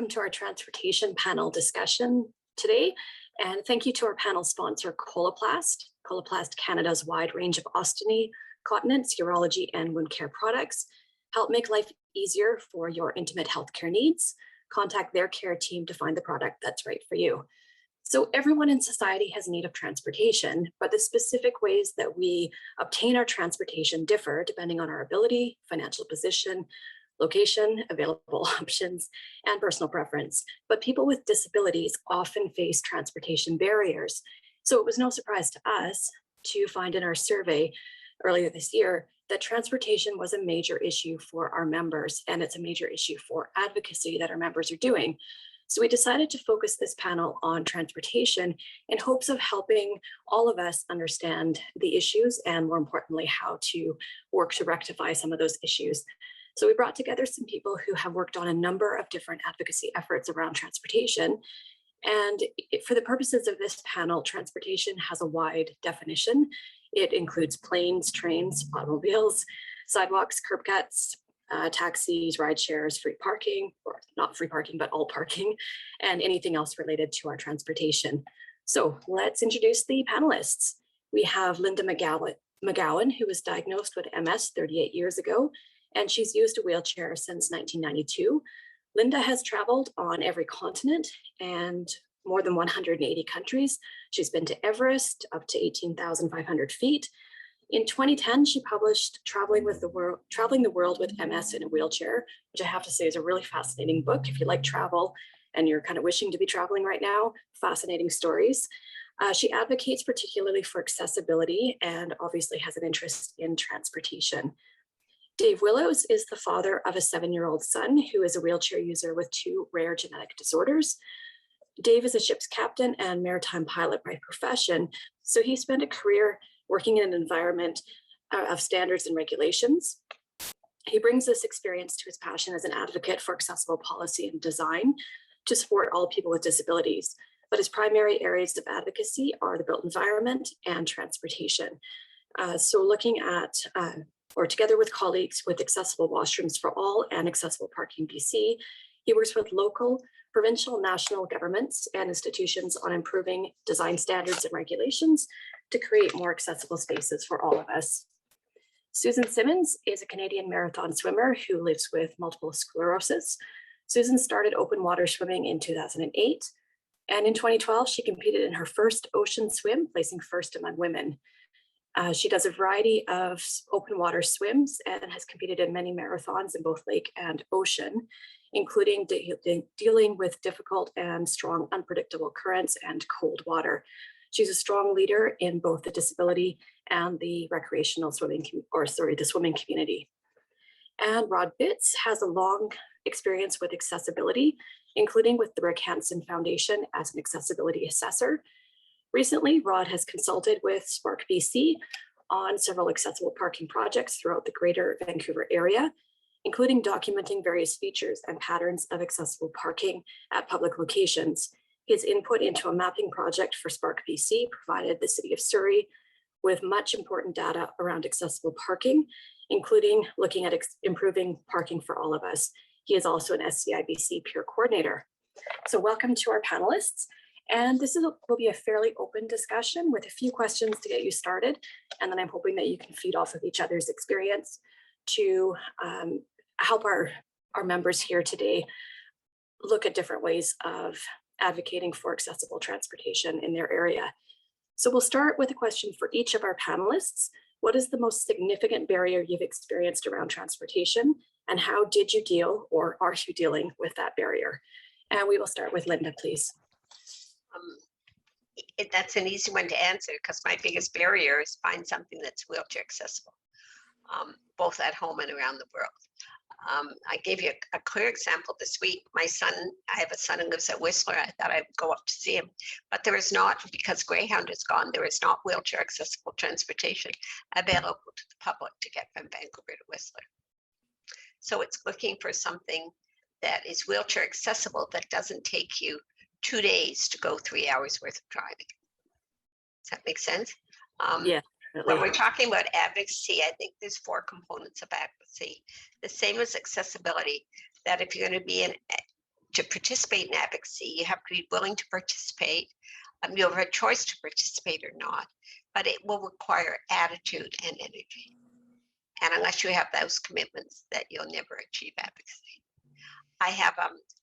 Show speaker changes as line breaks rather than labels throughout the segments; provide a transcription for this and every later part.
welcome to our transportation panel discussion today. And thank you to our panel sponsor, Coloplast. Coloplast Canada's wide range of ostomy, continence, urology, and wound care products help make life easier for your intimate healthcare needs. Contact their care team to find the product that's right for you. So everyone in society has need of transportation, but the specific ways that we obtain our transportation differ depending on our ability, financial position, location, available options, and personal preference. But people with disabilities often face transportation barriers. So it was no surprise to us to find in our survey earlier this year that transportation was a major issue for our members, and it's a major issue for advocacy that our members are doing. So we decided to focus this panel on transportation in hopes of helping all of us understand the issues and, more importantly, how to work to rectify some of those issues. So we brought together some people who have worked on a number of different advocacy efforts around transportation. And for the purposes of this panel, transportation has a wide definition. It includes planes, trains, automobiles, sidewalks, curb cuts, taxis, ride shares, free parking, or not free parking, but all parking, and anything else related to our transportation. So let's introduce the panelists. We have Linda McGowan, who was diagnosed with MS 38 years ago, and she's used a wheelchair since 1992. Linda has traveled on every continent and more than 180 countries. She's been to Everest, up to 18,500 feet. In 2010, she published Traveling the World with MS in a Wheelchair, which I have to say is a really fascinating book. If you like travel and you're kind of wishing to be traveling right now, fascinating stories. She advocates particularly for accessibility and obviously has an interest in transportation. Dave Willows is the father of a 7-year-old son who is a wheelchair user with 2 rare genetic disorders. Dave is a ship's captain and maritime pilot by profession, so he spent a career working in an environment of standards and regulations. He brings this experience to his passion as an advocate for accessible policy and design to support all people with disabilities. But his primary areas of advocacy are the built environment and transportation. So looking at, or together with colleagues with Accessible Washrooms for All and Accessible Parking BC, he works with local, provincial, national governments and institutions on improving design standards and regulations to create more accessible spaces for all of us. Susan Simmons is a Canadian marathon swimmer who lives with multiple sclerosis. Susan started open water swimming in 2008, and in 2012, she competed in her first ocean swim, placing first among women. She does a variety of open water swims and has competed in many marathons in both lake and ocean, including dealing with difficult and strong unpredictable currents and cold water. She's a strong leader in both the disability and the recreational swimming, the swimming community. And Rod Bitts has a long experience with accessibility, including with the Rick Hansen Foundation as an accessibility assessor. Recently, Rod has consulted with Spark BC on several accessible parking projects throughout the greater Vancouver area, including documenting various features and patterns of accessible parking at public locations. His input into a mapping project for Spark BC provided the City of Surrey with much important data around accessible parking, including looking at improving parking for all of us. He is also an SCIBC peer coordinator. So welcome to our panelists. And this will be a fairly open discussion with a few questions to get you started. And then I'm hoping that you can feed off of each other's experience to help our members here today look at different ways of advocating for accessible transportation in their area. So we'll start with a question for each of our panelists. What is the most significant barrier you've experienced around transportation, and how did you deal, or are you dealing with that barrier? And we will start with Linda, please.
That's an easy one to answer because my biggest barrier is find something that's wheelchair accessible, both at home and around the world. I gave you a clear example this week. My son, I have a son who lives at Whistler. I thought I'd go up to see him, but there is not, because Greyhound is gone, there is not wheelchair accessible transportation available to the public to get from Vancouver to Whistler. So it's looking for something that is wheelchair accessible that doesn't take you 2 days to go 3 hours worth of driving. Does that make sense?
Yeah.
When we're talking about advocacy, I think there's 4 components of advocacy. The same as accessibility, that if you're going to be to participate in advocacy, you have to be willing to participate. You have a choice to participate or not, but it will require attitude and energy. And unless you have those commitments, that you'll never achieve advocacy. I have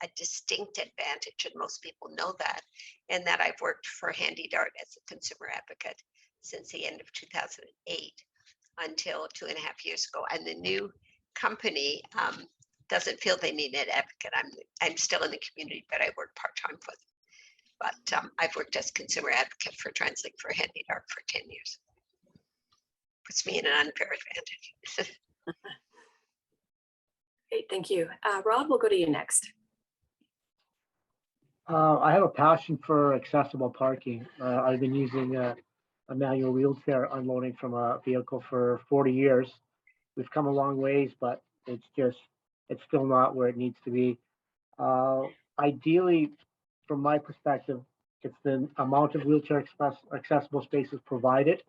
a distinct advantage, and most people know that, in that I've worked for Handy Dart as a consumer advocate since the end of 2008 until 2.5 years ago. And the new company doesn't feel they need an advocate. I'm still in the community, but I work part-time for them. But I've worked as consumer advocate for TransLink for Handy Dart for 10 years. Puts me in an unfair advantage.
Great, thank you. Rod, we'll go to you next.
I have a passion for accessible parking. I've been using a manual wheelchair unloading from a vehicle for 40 years. We've come a long ways, but it's still not where it needs to be. Ideally, from my perspective, it's the amount of wheelchair accessible spaces provided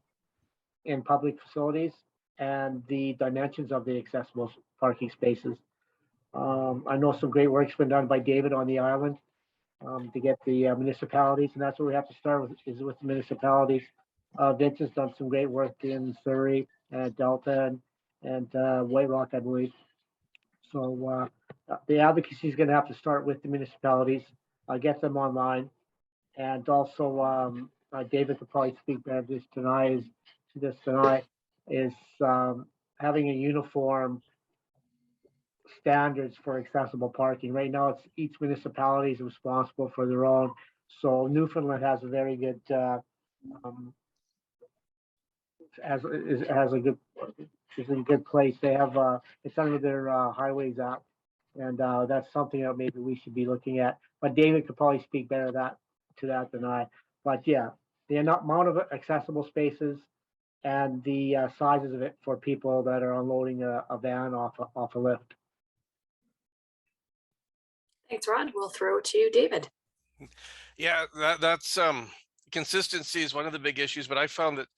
in public facilities and the dimensions of the accessible parking spaces. I know some great work's been done by David on the island to get the municipalities, and that's where we have to start with, is with the municipalities. Vince has done some great work in Surrey and Delta and White Rock, I believe. So the advocacy is going to have to start with the municipalities, get them online, and also David could probably speak better to this tonight, is having a uniform standards for accessible parking. Right now, it's each municipality is responsible for their own. So Newfoundland has a very good is in a good place. They have it's under their Highways Act, and that's something that maybe we should be looking at. But David could probably speak better to that than I. But yeah, the amount of accessible spaces and the sizes of it for people that are unloading a van off a lift.
Thanks, Rod. We'll throw it to you, David.
Yeah, that's consistency is one of the big issues, but I found that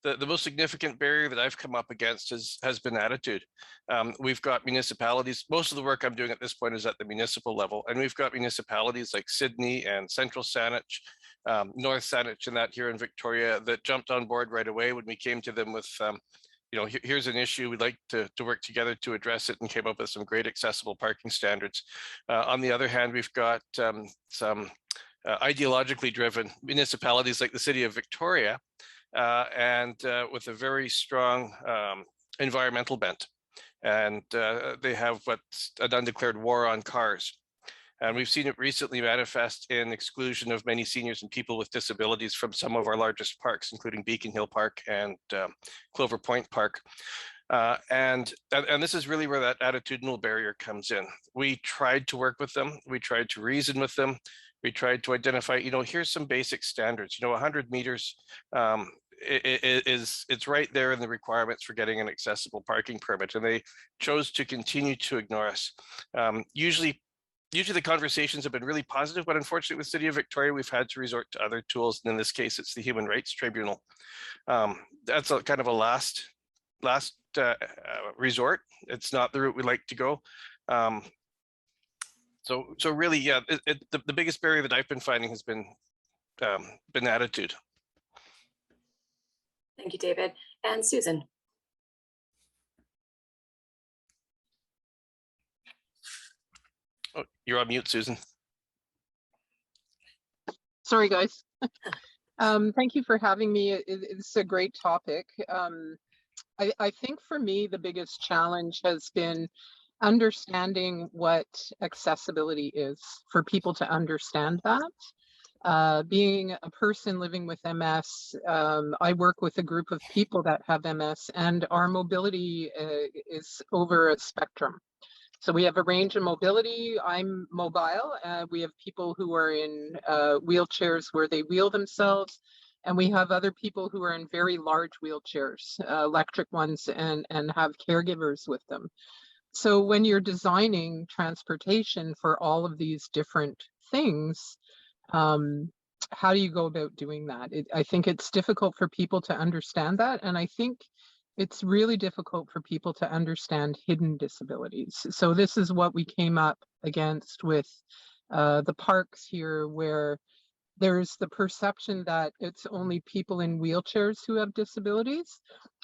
the most significant barrier that I've come up against has been attitude. We've got municipalities. Most of the work I'm doing at this point is at the municipal level, and we've got municipalities like Sydney and Central Saanich, North Saanich, and that here in Victoria that jumped on board right away when we came to them with, here's an issue, we'd like to work together to address it, and came up with some great accessible parking standards. On the other hand, we've got some ideologically driven municipalities like the City of Victoria, and with a very strong environmental bent. And they have what's an undeclared war on cars. And we've seen it recently manifest in exclusion of many seniors and people with disabilities from some of our largest parks, including Beacon Hill Park and Clover Point Park. And this is really where that attitudinal barrier comes in. We tried to work with them. We tried to reason with them. We tried to identify, here's some basic standards. 100 meters it's right there in the requirements for getting an accessible parking permit, and they chose to continue to ignore us. Usually the conversations have been really positive, but unfortunately with City of Victoria, we've had to resort to other tools. And in this case, it's the Human Rights Tribunal. That's a kind of a last resort. It's not the route we like to go. So really, yeah, the biggest barrier that I've been finding has been attitude.
Thank you, David. And Susan.
Oh, you're on mute, Susan.
Sorry, guys. Thank you for having me. It's a great topic. I think for me, the biggest challenge has been understanding what accessibility is, for people to understand that. Being a person living with MS, I work with a group of people that have MS, and our mobility is over a spectrum. So we have a range of mobility. I'm mobile. We have people who are in wheelchairs where they wheel themselves. And we have other people who are in very large wheelchairs, electric ones, and have caregivers with them. So when you're designing transportation for all of these different things, how do you go about doing that? I think it's difficult for people to understand that. And I think it's really difficult for people to understand hidden disabilities. So this is what we came up against with the parks here where there's the perception that it's only people in wheelchairs who have disabilities,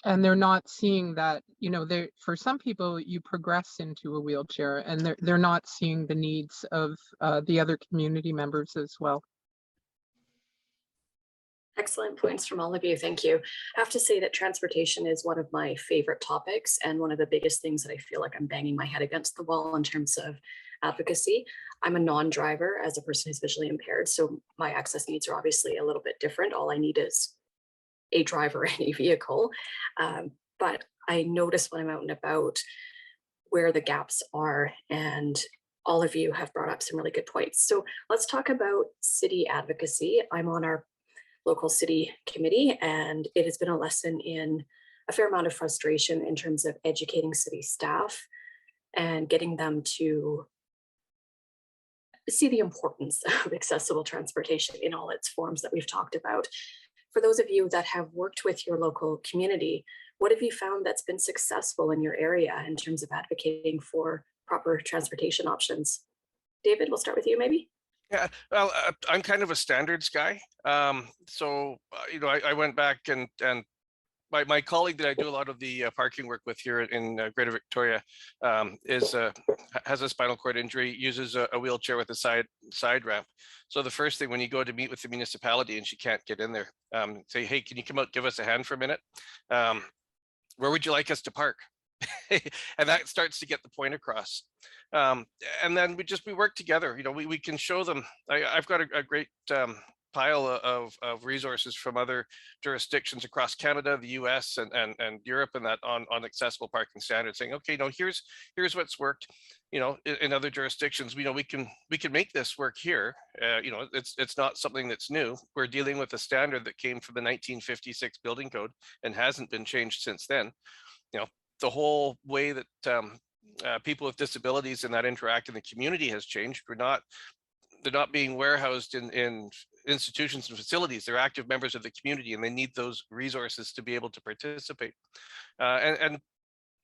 and they're not seeing that, you know, for some people you progress into a wheelchair, and they're not seeing the needs of the other community members as well.
Excellent points from all of you. Thank you. I have to say that transportation is one of my favorite topics and one of the biggest things that I feel like I'm banging my head against the wall in terms of advocacy. I'm a non-driver as a person who's visually impaired, so my access needs are obviously a little bit different. All I need is a driver and a vehicle. But I notice when I'm out and about where the gaps are, and all of you have brought up some really good points. So let's talk about city advocacy. I'm on our local city committee, and it has been a lesson in a fair amount of frustration in terms of educating city staff and getting them to see the importance of accessible transportation in all its forms that we've talked about. For those of you that have worked with your local community, what have you found that's been successful in your area in terms of advocating for proper transportation options? David, we'll start with you maybe.
Yeah, well, I'm kind of a standards guy. You know, I went back and my colleague that I do a lot of the parking work with here in Greater Victoria has a spinal cord injury, uses a wheelchair with a side ramp. So the first thing when you go to meet with the municipality and she can't get in there, say, hey, can you come out, give us a hand for a minute? Where would you like us to park? And that starts to get the point across. And then we work together. You know, we can show them. I've got a great pile of resources from other jurisdictions across Canada, the US, and Europe, and that on accessible parking standards, saying, okay, no, here's what's worked. You know, in other jurisdictions, you know, we can make this work here. You know, it's not something that's new. We're dealing with a standard that came from the 1956 building code and hasn't been changed since then. You know, the whole way that people with disabilities and that interact in the community has changed. They're not being warehoused in institutions and facilities. They're active members of the community, and they need those resources to be able to participate. And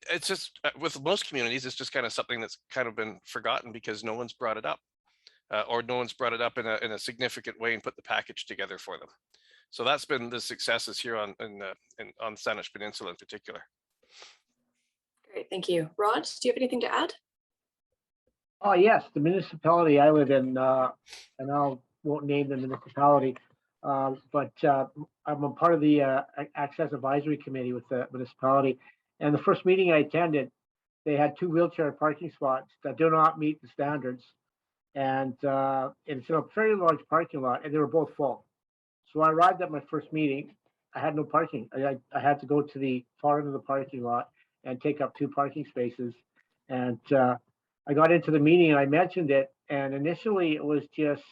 it's just with most communities, it's just kind of something that's kind of been forgotten because no one's brought it up, or no one's brought it up in a significant way and put the package together for them. So that's been the successes here on Saanich Peninsula in particular.
Great, thank you. Rod, do you have anything to add?
Oh, yes, the municipality I live in, and I won't name the municipality, but I'm a part of the Access Advisory Committee with the municipality. And the first meeting I attended, they had 2 wheelchair parking spots that do not meet the standards. And it's in a very large parking lot, and they were both full. So I arrived at my first meeting. I had no parking. I had to go to the far end of the parking lot and take up 2 parking spaces. And I got into the meeting and I mentioned it. And initially it was just,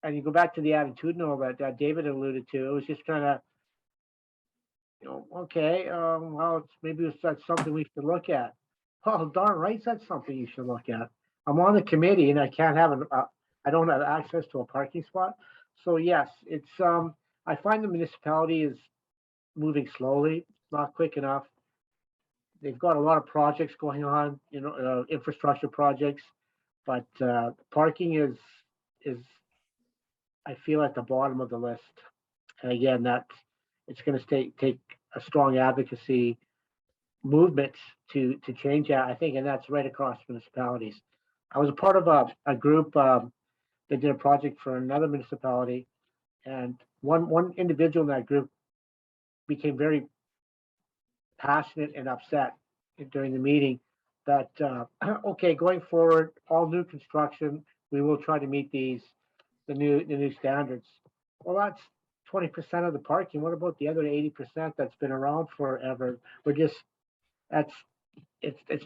and you go back to the attitudinal that David alluded to, it was just kind of, you know, okay, well, maybe that's something we should look at. Oh, darn right, that's something you should look at. I'm on the committee and I can't have I don't have access to a parking spot. So yes, it's, I find the municipality is moving slowly, not quick enough. They've got a lot of projects going on, you know, infrastructure projects, but parking is I feel at the bottom of the list. And again, it's going to take a strong advocacy movement to change that, I think, and that's right across municipalities. I was a part of a group that did a project for another municipality, and one individual in that group became very passionate and upset during the meeting that okay, going forward, all new construction, we will try to meet the new standards. Well, that's 20% of the parking. What about the other 80% that's been around forever? It's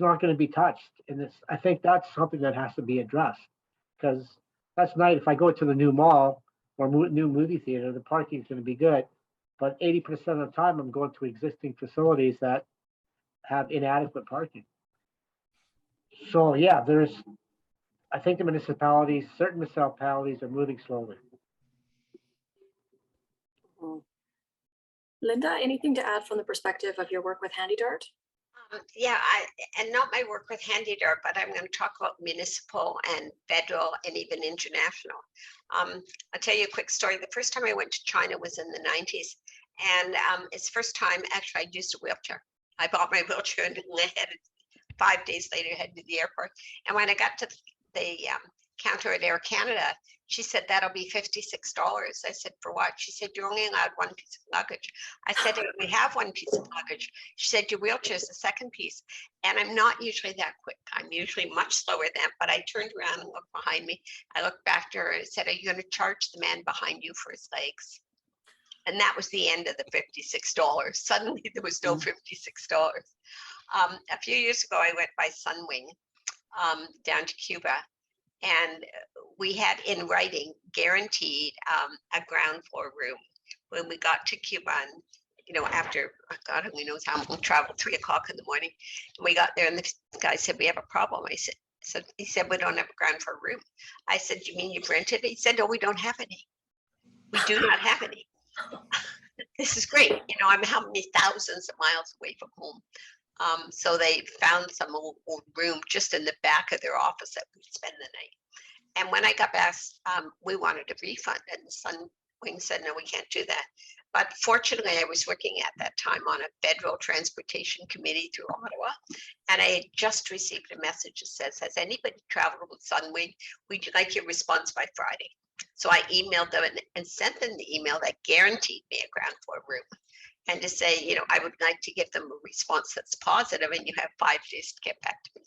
not going to be touched, and I think that's something that has to be addressed, because that's nice. If I go to the new mall or new movie theater, the parking is going to be good, but 80% of the time I'm going to existing facilities that have inadequate parking. So yeah, I think certain municipalities are moving slowly.
Linda, anything to add from the perspective of your work with HandyDart?
Yeah, and not my work with HandyDart, but I'm going to talk about municipal and federal and even international. I'll tell you a quick story. The first time I went to China was in the 90s. And it's the first time, actually, I used a wheelchair. I bought my wheelchair and headed 5 days later, headed to the airport. And when I got to the counter at Air Canada, she said, that'll be $56. I said, for what? She said, you're only allowed one piece of luggage. I said, we have one piece of luggage. She said, your wheelchair is the second piece. And I'm not usually that quick. I'm usually much slower than that. But I turned around and looked behind me. I looked back to her and said, are you going to charge the man behind you for his legs? And that was the end of the $56. Suddenly there was no $56. A few years ago, I went by Sunwing down to Cuba. And we had in writing guaranteed a ground floor room. When we got to Cuba, and, you know, after, God only knows how long, traveled 3 o'clock in the morning, and we got there and the guy said, we have a problem. I said, so he said, we don't have a ground floor room. I said, you mean you've rented it? He said, no, we don't have any. We do not have any. This is great. You know, I'm how many thousands of miles away from home. So they found some old room just in the back of their office that we'd spend the night. And when I got back, we wanted a refund, and the Sunwing said, no, we can't do that. But fortunately, I was working at that time on a federal transportation committee through Ottawa, and I had just received a message that says, has anybody traveled with Sunwing? Would you like your response by Friday? So I emailed them and sent them the email that guaranteed me a ground floor room. And to say, you know, I would like to give them a response that's positive, and you have 5 days to get back to me.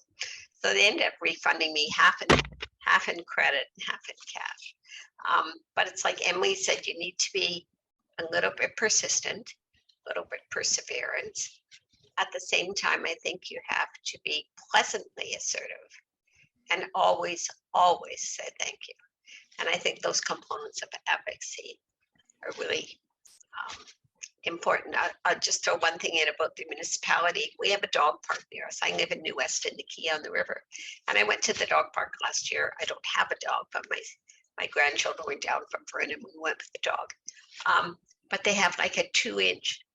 So they ended up refunding me half in credit and half in cash. But it's like Emily said, you need to be a little bit persistent, a little bit perseverant. At the same time, I think you have to be pleasantly assertive and always, always say thank you. And I think those components of advocacy are really important. I'll just throw one thing in about the municipality. We have a dog park near us. I live in New West in the Key on the river. And I went to the dog park last year. I don't have a dog, but my grandchildren went down from Vernon. We went with the dog. But they have like a 2-inch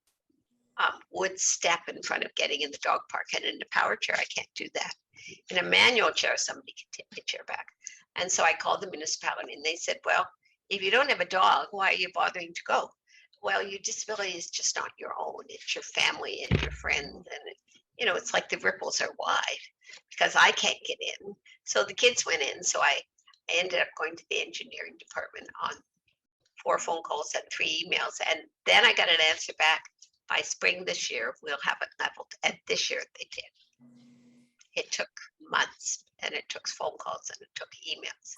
wood step in front of getting in the dog park. And in a power chair, I can't do that. In a manual chair, somebody can take my chair back. And so I called the municipality, and they said, well, if you don't have a dog, why are you bothering to go? Well, your disability is just not your own. It's your family and your friends. And, you know, it's like the ripples are wide because I can't get in. So the kids went in. So I ended up going to the engineering department on 4 phone calls and 3 emails. And then I got an answer back by spring this year, we'll have it leveled. And this year they did. It took months, and it took phone calls, and it took emails.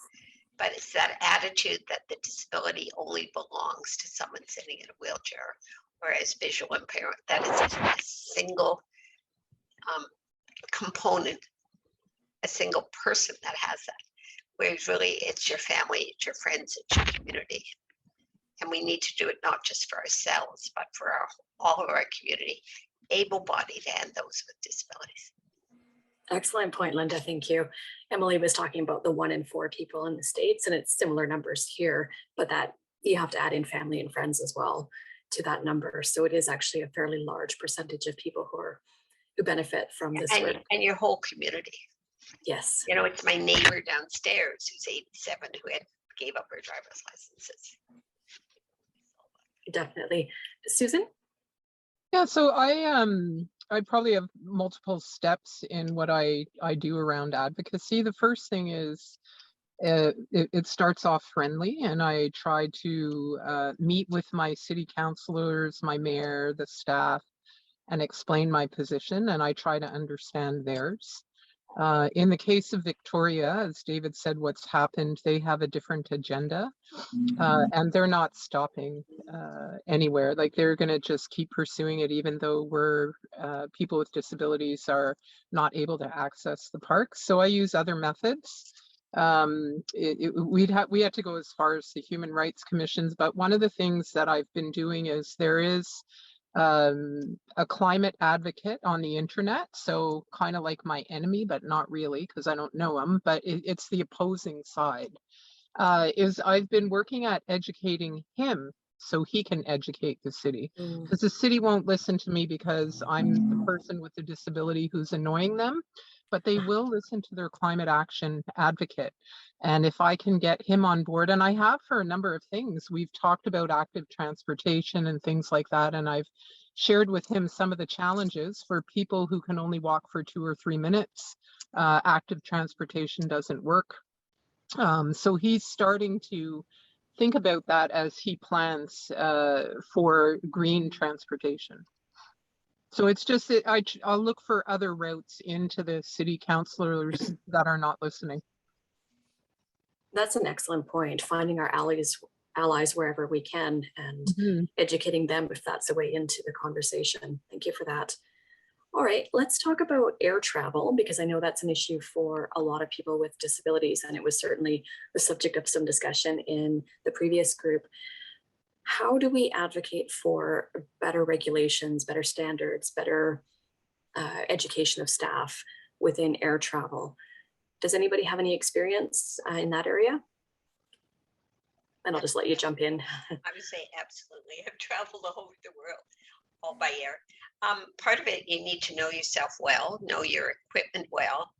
But it's that attitude that the disability only belongs to someone sitting in a wheelchair, whereas visual impairment, that is a single component, a single person that has that. Whereas really it's your family, it's your friends, it's your community. And we need to do it not just for ourselves, but for all of our community, able-bodied and those with disabilities.
Excellent point, Linda. Thank you. Emily was talking about the 1 in 4 people in the States, and it's similar numbers here, but that you have to add in family and friends as well to that number. So it is actually a fairly large percentage of people who benefit from this.
And your whole community.
Yes.
You know, it's my neighbor downstairs who's 87 who gave up her driver's licenses.
Definitely. Susan?
Yeah, so I probably have multiple steps in what I do around advocacy. The first thing is it starts off friendly, and I try to meet with my city councilors, my mayor, the staff, and explain my position, and I try to understand theirs. In the case of Victoria, as David said, what's happened, they have a different agenda, and they're not stopping anywhere. Like, they're going to just keep pursuing it, even though people with disabilities are not able to access the park. So I use other methods. We had to go as far as the human rights commissions, but one of the things that I've been doing is there is a climate advocate on the internet, so kind of like my enemy, but not really, because I don't know him, but it's the opposing side. I've been working at educating him so he can educate the city.
Mm.
Because the city won't listen to me because I'm the person with the disability who's annoying them, but they will listen to their climate action advocate. And if I can get him on board, and I have for a number of things, we've talked about active transportation and things like that, and I've shared with him some of the challenges for people who can only walk for 2 or 3 minutes. Active transportation doesn't work. So he's starting to think about that as he plans for green transportation. So it's just that I'll look for other routes into the city councillors that are not listening.
That's an excellent point. Finding our allies wherever we can and
Mhm.
educating them if that's the way into the conversation. Thank you for that. All right, let's talk about air travel, because I know that's an issue for a lot of people with disabilities, and it was certainly the subject of some discussion in the previous group. How do we advocate for better regulations, better standards, better education of staff within air travel? Does anybody have any experience in that area? And I'll just let you jump in.
I would say absolutely. I've traveled all over the world, all by air. Part of it, you need to know yourself well, know your equipment well,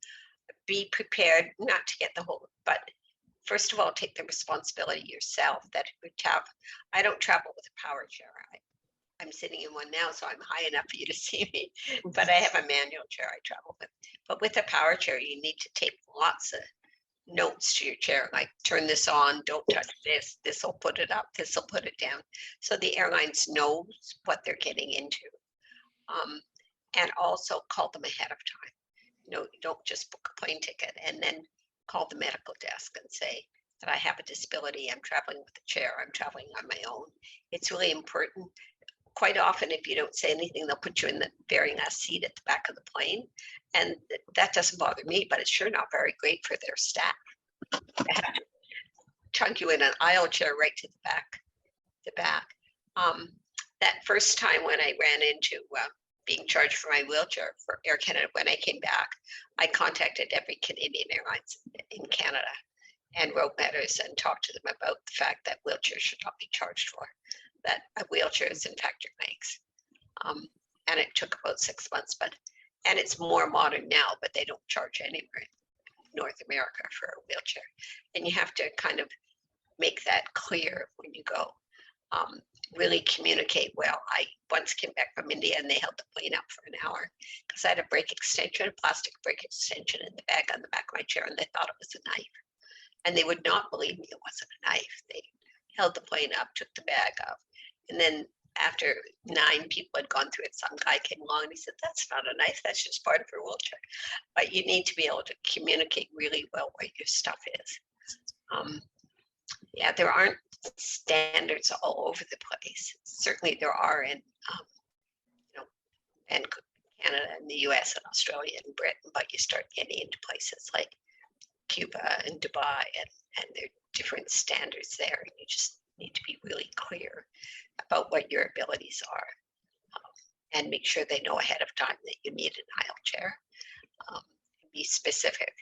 be prepared not to get the whole, but first of all, take the responsibility yourself that I don't travel with a power chair. I'm sitting in one now, so I'm high enough for you to see me, but I have a manual chair I travel with. But with a power chair, you need to take lots of notes to your chair, like turn this on, don't touch this will put it up, this will put it down. So the airlines knows what they're getting into. And also call them ahead of time. No, don't just book a plane ticket and then call the medical desk and say that I have a disability, I'm traveling with a chair, I'm traveling on my own. It's really important. Quite often, if you don't say anything, they'll put you in the very last seat at the back of the plane. And that doesn't bother me, but it's sure not very great for their staff. They have to chunk you in an aisle chair right to the back. That first time when I ran into being charged for my wheelchair for Air Canada, when I came back, I contacted every Canadian Airlines in Canada and wrote letters and talked to them about the fact that wheelchairs should not be charged for, that a wheelchair is in fact your legs. And it took about 6 months, and it's more modern now, but they don't charge anywhere in North America for a wheelchair. And you have to kind of make that clear when you go. Really communicate well. I once came back from India and they held the plane up for an hour because I had a brake extension, a plastic brake extension in the bag on the back of my chair, and they thought it was a knife. And they would not believe me it wasn't a knife. They held the plane up, took the bag off, and then after 9 people had gone through it, some guy came along and he said, "That's not a knife, that's just part of her wheelchair." But you need to be able to communicate really well where your stuff is. Yeah, there aren't standards all over the place. Certainly there are in and Canada and the US and Australia and Britain, but you start getting into places like Cuba and Dubai, and there are different standards there. And you just need to be really clear about what your abilities are, and make sure they know ahead of time that you need an aisle chair. Be specific.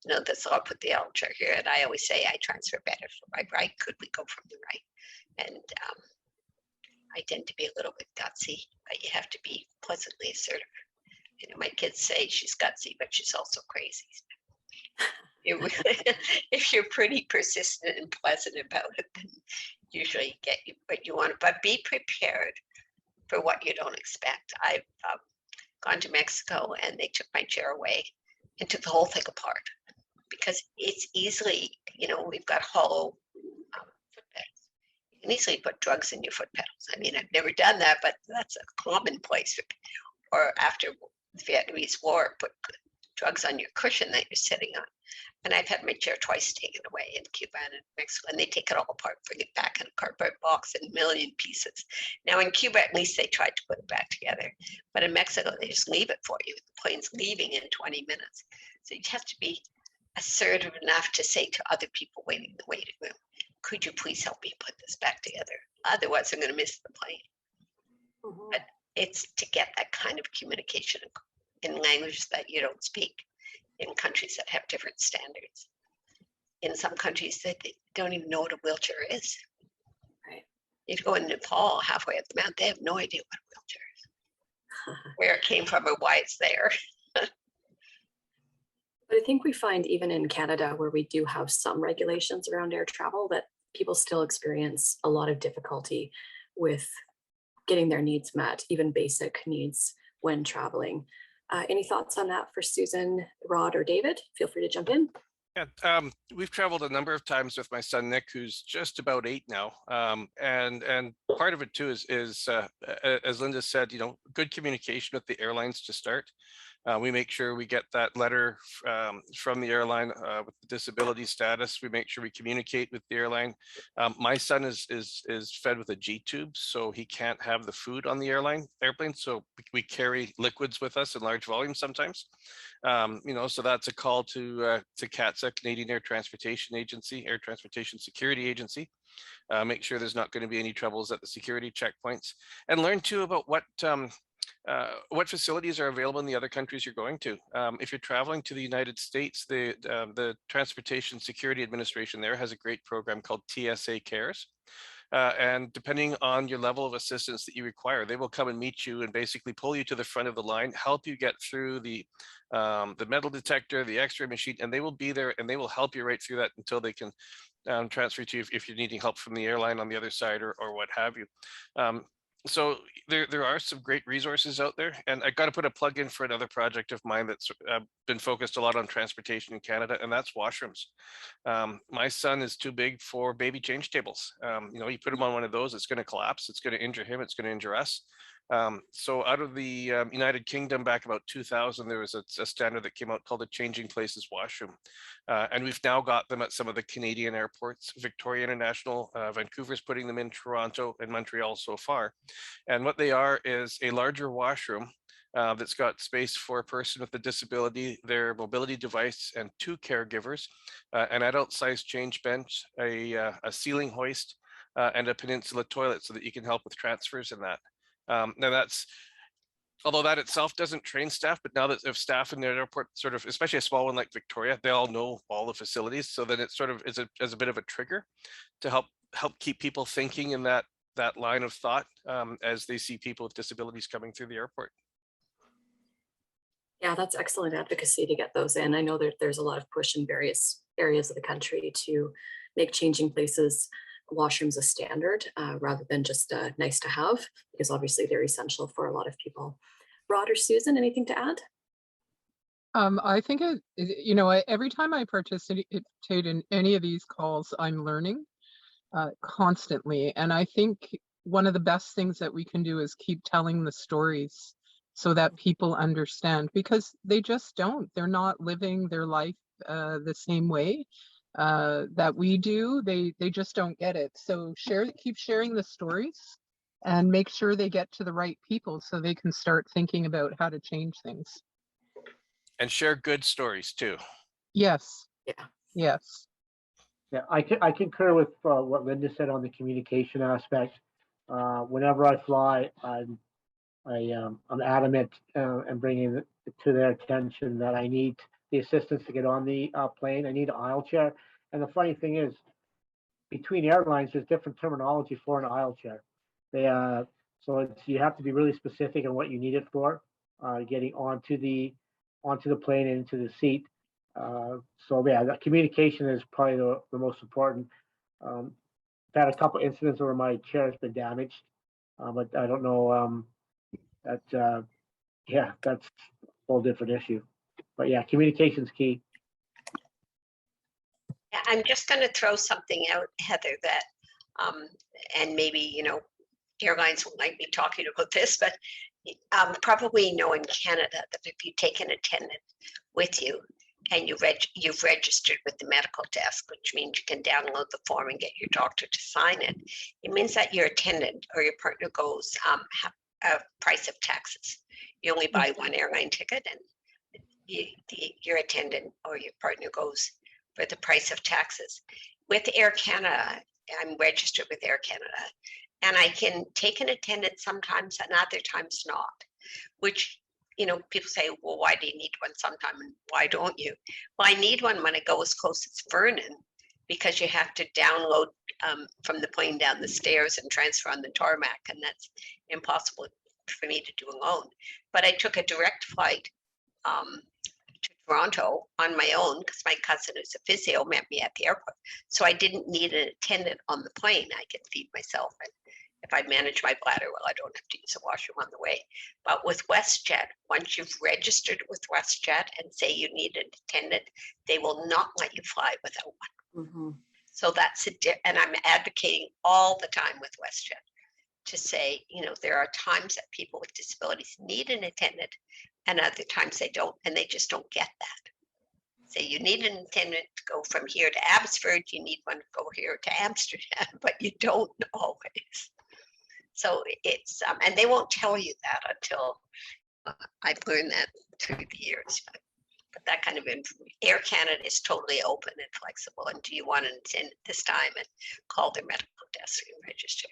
That's I'll put the aisle chair here, and I always say I transfer better from my right. Could we go from the right? And I tend to be a little bit gutsy, but you have to be pleasantly assertive. My kids say she's gutsy, but she's also crazy. If you're pretty persistent and pleasant about it, then usually you get what you want. But be prepared for what you don't expect. I've gone to Mexico and they took my chair away and took the whole thing apart because it's easily, we've got hollow foot pedals. You can easily put drugs in your foot pedals. I mean, I've never done that, but that's a commonplace. Or after the Vietnamese War, put drugs on your cushion that you're sitting on. And I've had my chair twice taken away in Cuba and in Mexico, and they take it all apart, bring it back in a cardboard box in a million pieces. Now in Cuba, at least they tried to put it back together, but in Mexico, they just leave it for you. The plane's leaving in 20 minutes. So you have to be assertive enough to say to other people waiting in the waiting room, could you please help me put this back together? Otherwise, I'm going to miss the plane. Mm-hmm. But it's to get that kind of communication in language that you don't speak in countries that have different standards. In some countries, they don't even know what a wheelchair is.
Right.
You go in Nepal, halfway up the mountain, they have no idea what a wheelchair is, where it came from or why it's there.
But I think we find even in Canada, where we do have some regulations around air travel, that people still experience a lot of difficulty with getting their needs met, even basic needs when traveling. Any thoughts on that for Susan, Rod, or David? Feel free to jump in.
Yeah, we've traveled a number of times with my son Nick, who's just about 8 now, and part of it too is as Linda said, good communication with the airlines to start. We make sure we get that letter from the airline with the disability status. We make sure we communicate with the airline. My son is fed with a G-tube, so he can't have the food on the airplane. So we carry liquids with us in large volumes sometimes. So that's a call to CATSA, Canadian Air Transportation Agency, Air Transportation Security Agency. Make sure there's not going to be any troubles at the security checkpoints, and learn too about what facilities are available in the other countries you're going to. If you're traveling to the United States, the Transportation Security Administration there has a great program called TSA Cares. And depending on your level of assistance that you require, they will come and meet you and basically pull you to the front of the line, help you get through the metal detector, the X-ray machine, and they will be there and they will help you right through that until they can transfer to you if you're needing help from the airline on the other side or what have you. So there are some great resources out there, and I got to put a plug in for another project of mine that's been focused a lot on transportation in Canada, and that's washrooms. My son is too big for baby change tables. You put him on one of those, it's going to collapse, it's going to injure him, it's going to injure us. So out of the United Kingdom back about 2000, there was a standard that came out called the Changing Places Washroom. And we've now got them at some of the Canadian airports, Victoria International, Vancouver's putting them in, Toronto and Montreal so far. And what they are is a larger washroom that's got space for a person with a disability, their mobility device, and 2 caregivers, an adult-sized change bench, a ceiling hoist, and a peninsula toilet so that you can help with transfers and that. Now although that itself doesn't train staff, but now that if staff in the airport sort of, especially a small one like Victoria, they all know all the facilities. So then it sort of is a bit of a trigger to help keep people thinking in that line of thought as they see people with disabilities coming through the airport.
Yeah, that's excellent advocacy to get those in. I know that there's a lot of push in various areas of the country to make changing places washrooms a standard rather than just nice to have, because obviously they're essential for a lot of people. Rod or Susan, anything to add?
I think every time I participate in any of these calls, I'm learning constantly. And I think one of the best things that we can do is keep telling the stories so that people understand, because they just don't. They're not living their life the same way that we do. They just don't get it. So keep sharing the stories and make sure they get to the right people so they can start thinking about how to change things.
And share good stories too.
Yes.
Yeah.
Yes.
Yeah, I concur with what Linda said on the communication aspect. Whenever I fly, I'm adamant and bringing it to their attention that I need the assistance to get on the plane. I need an aisle chair. And the funny thing is, between airlines, there's different terminology for an aisle chair. So you have to be really specific on what you need it for, getting onto the plane and into the seat. So yeah, that communication is probably the most important. I've had a couple incidents where my chair has been damaged, but I don't know that's a whole different issue. But yeah, communication's key.
Yeah, I'm just going to throw something out, Heather, that, and maybe, airlines might be talking about this, but probably know in Canada that if you take an attendant with you and you've registered with the medical desk, which means you can download the form and get your doctor to sign it, it means that your attendant or your partner goes have a price of taxes. You only buy one airline ticket, and your attendant or your partner goes for the price of taxes. With Air Canada, I'm registered with Air Canada, and I can take an attendant sometimes and other times not, which, people say, well, why do you need one sometime and why don't you? Well, I need one when I go as close as Vernon, because you have to download from the plane down the stairs and transfer on the tarmac, and that's impossible for me to do alone. But I took a direct flight to Toronto on my own because my cousin, who's a physio, met me at the airport. So I didn't need an attendant on the plane. I could feed myself, and if I manage my bladder well, I don't have to use a washroom on the way. But with WestJet, once you've registered with WestJet and say you need an attendant, they will not let you fly without one.
Mhm.
So that's and I'm advocating all the time with WestJet to say, you know, there are times that people with disabilities need an attendant and other times they don't, and they just don't get that. Say you need an attendant to go from here to Abbotsford, you need one to go here to Amsterdam, but you don't always. So it's, and they won't tell you that until I've learned that through the years. But that kind of Air Canada is totally open and flexible. And do you want to attend this time and call their medical desk and register?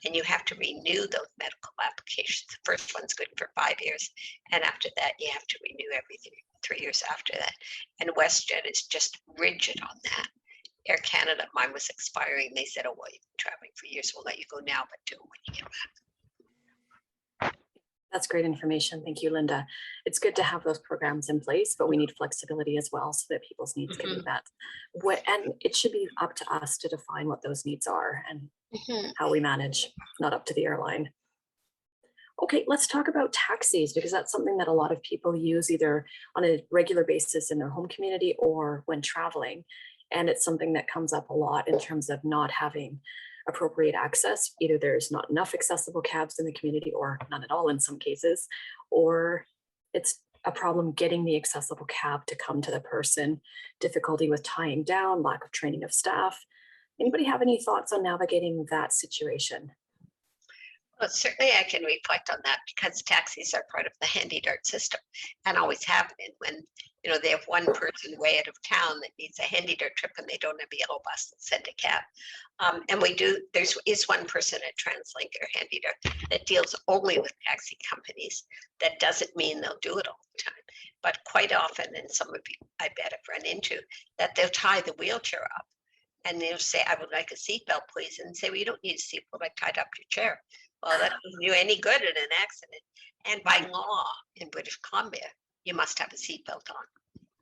And you have to renew those medical applications. The first one's good for 5 years. And after that, you have to renew every 3 years after that. And WestJet is just rigid on that. Air Canada, mine was expiring. They said, oh, well, you've been traveling for years. We'll let you go now, but do it when you get back.
That's great information. Thank you, Linda. It's good to have those programs in place, but we need flexibility as well so that people's needs can be met. And it should be up to us to define what those needs are and how we manage, not up to the airline. Okay, let's talk about taxis, because that's something that a lot of people use either on a regular basis in their home community or when traveling. And it's something that comes up a lot in terms of not having appropriate access. Either there's not enough accessible cabs in the community or none at all in some cases, or it's a problem getting the accessible cab to come to the person, difficulty with tying down, lack of training of staff. Anybody have any thoughts on navigating that situation?
Well, certainly I can reflect on that because taxis are part of the handy dart system and always have been. When, you know, they have one person way out of town that needs a handy dart trip and they don't have a yellow bus that send a cab. And we do, there is one person at TransLink or Handy Dart that deals only with taxi companies. That doesn't mean they'll do it all the time, but quite often, and some of you I bet have run into, that they'll tie the wheelchair up and they'll say, I would like a seatbelt, please. And say, well, you don't need a seatbelt, I tied up your chair. Well, that doesn't do any good in an accident. And by law in British Columbia, you must have a seatbelt on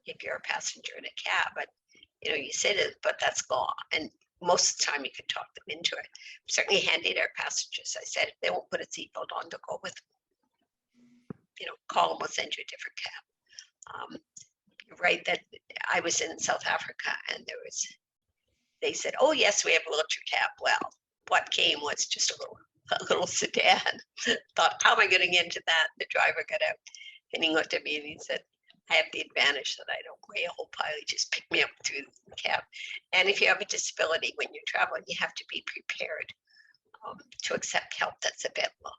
if you're a passenger in a cab. But you know, you say that, but that's law. And most of the time you can talk them into it. Certainly handy to our passengers. I said, if they won't put a seatbelt on, they'll go with them. You know, call them, we'll send you a different cab. You're right that I was in South Africa and they said, oh yes, we have a wheelchair cab. Well, what came was just a little sedan. Thought, how am I getting into that? The driver got out and he looked at me and he said, I have the advantage that I don't weigh a whole pile. You just pick me up through the cab. And if you have a disability when you're traveling, you have to be prepared to accept help that's available.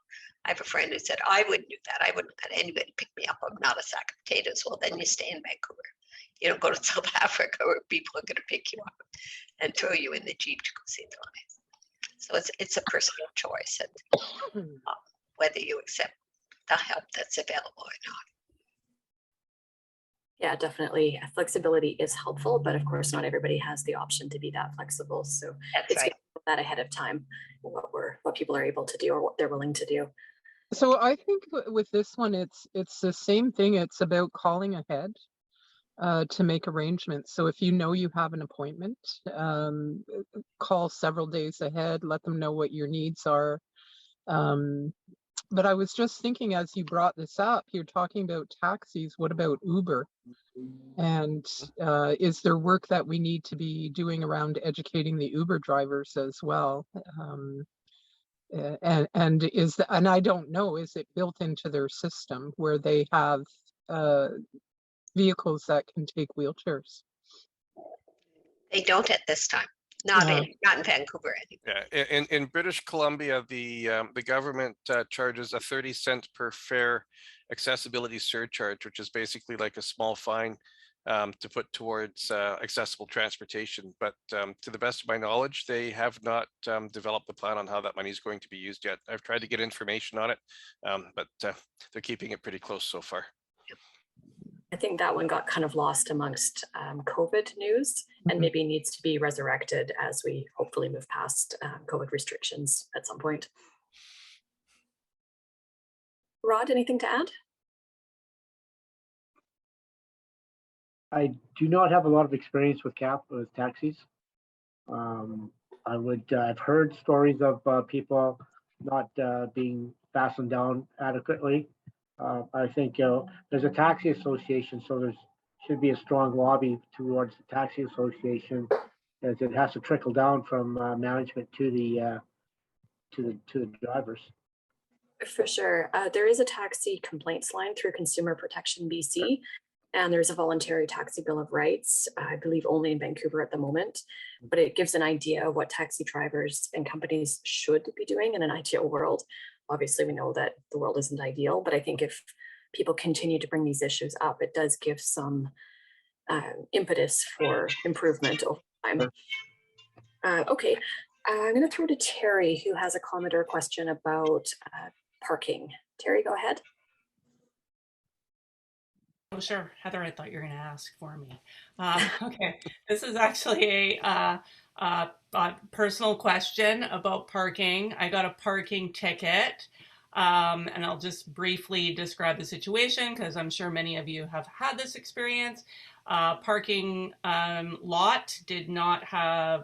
I have a friend who said, I wouldn't do that. I wouldn't let anybody pick me up. I'm not a sack of potatoes. Well, then you stay in Vancouver. You don't go to South Africa where people are going to pick you up and throw you in the Jeep to go see the lions. So it's a personal choice and whether you accept the help that's available or not.
Yeah, definitely. Flexibility is helpful, but of course, not everybody has the option to be that flexible. So it's good to know that ahead of time, what people are able to do or what they're willing to do.
So I think with this one, it's the same thing. It's about calling ahead to make arrangements. So if you know you have an appointment, call several days ahead, let them know what your needs are. But I was just thinking, as you brought this up, you're talking about taxis. What about Uber? And is there work that we need to be doing around educating the Uber drivers as well? And I don't know, is it built into their system where they have vehicles that can take wheelchairs?
They don't at this time. Not in Vancouver anymore.
Yeah, in British Columbia, the government charges a 30-cent per fare accessibility surcharge, which is basically like a small fine to put towards accessible transportation. But to the best of my knowledge, they have not developed the plan on how that money is going to be used yet. I've tried to get information on it, but they're keeping it pretty close so far.
I think that one got kind of lost amongst COVID news and maybe needs to be resurrected as we hopefully move past COVID restrictions at some point. Rod, anything to add?
I do not have a lot of experience with taxis. I've heard stories of people not being fastened down adequately. I think there's a taxi association, so there should be a strong lobby towards the taxi association, as it has to trickle down from management to the drivers.
For sure. There is a taxi complaints line through Consumer Protection BC, and there's a voluntary taxi bill of rights, I believe only in Vancouver at the moment, but it gives an idea of what taxi drivers and companies should be doing in an ideal world. Obviously, we know that the world isn't ideal, but I think if people continue to bring these issues up, it does give some impetus for improvement over time. Okay, I'm going to throw to Terry, who has a comment or a question about parking. Terry, go ahead.
Oh, sure. Heather, I thought you were going to ask for me. Okay, this is actually a personal question about parking. I got a parking ticket, and I'll just briefly describe the situation because I'm sure many of you have had this experience. Parking lot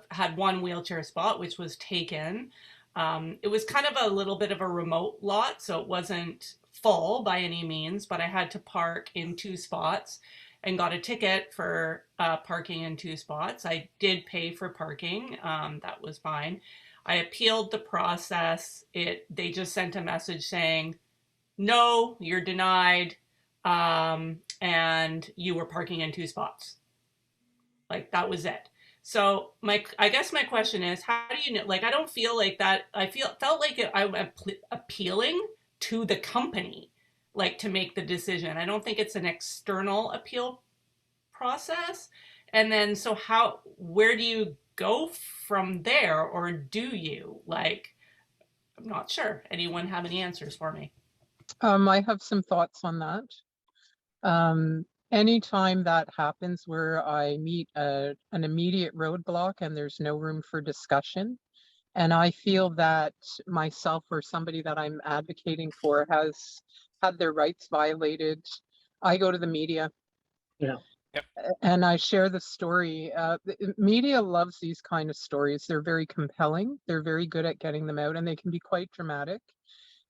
had one wheelchair spot, which was taken. It was kind of a little bit of a remote lot, so it wasn't full by any means, but I had to park in 2 spots and got a ticket for parking in 2 spots. I did pay for parking. That was fine. I appealed the process. They just sent a message saying, no, you're denied, and you were parking in 2 spots. Like, that was it. So I guess my question is, how do you know? Like, I don't feel like that. Felt like I'm appealing to the company, like, to make the decision. I don't think it's an external appeal process. And then, so where do you go from there, or do you? Like, I'm not sure. Anyone have any answers for me?
I have some thoughts on that. Anytime that happens where I meet an immediate roadblock and there's no room for discussion, and I feel that myself or somebody that I'm advocating for has had their rights violated, I go to the media.
Yeah.
Yep.
And I share the story. The media loves these kind of stories. They're very compelling. They're very good at getting them out, and they can be quite dramatic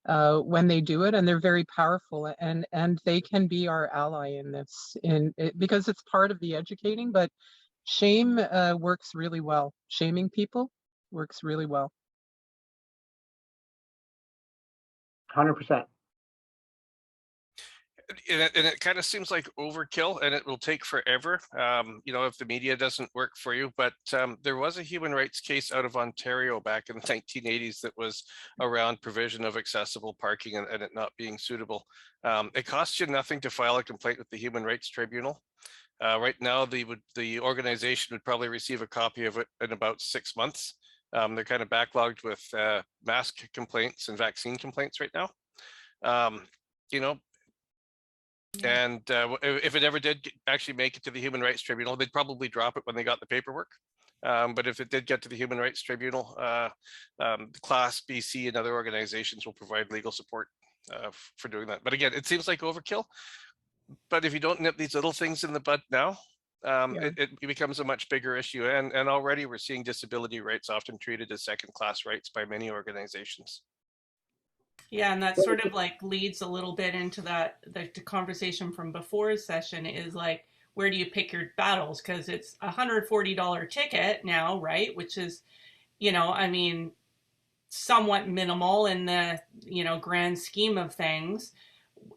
when they do it, and they're very powerful, and they can be our ally in this, because it's part of the educating. But shame works really well. Shaming people works really well.
100%.
And it kind of seems like overkill, and it will take forever, if the media doesn't work for you. But there was a human rights case out of Ontario back in the 1980s that was around provision of accessible parking and it not being suitable. It costs you nothing to file a complaint with the Human Rights Tribunal. Right now, the organization would probably receive a copy of it in about 6 months. They're kind of backlogged with mask complaints and vaccine complaints right now. And if it ever did actually make it to the Human Rights Tribunal, they'd probably drop it when they got the paperwork. But if it did get to the Human Rights Tribunal, Class BC and other organizations will provide legal support for doing that. But again, it seems like overkill. But if you don't nip these little things in the bud now, it becomes a much bigger issue. And already we're seeing disability rights often treated as second-class rights by many organizations.
Yeah, and that sort of like leads a little bit into the conversation from before's session is like, where do you pick your battles? Because it's $140 ticket now, right? Which is, somewhat minimal in the, grand scheme of things.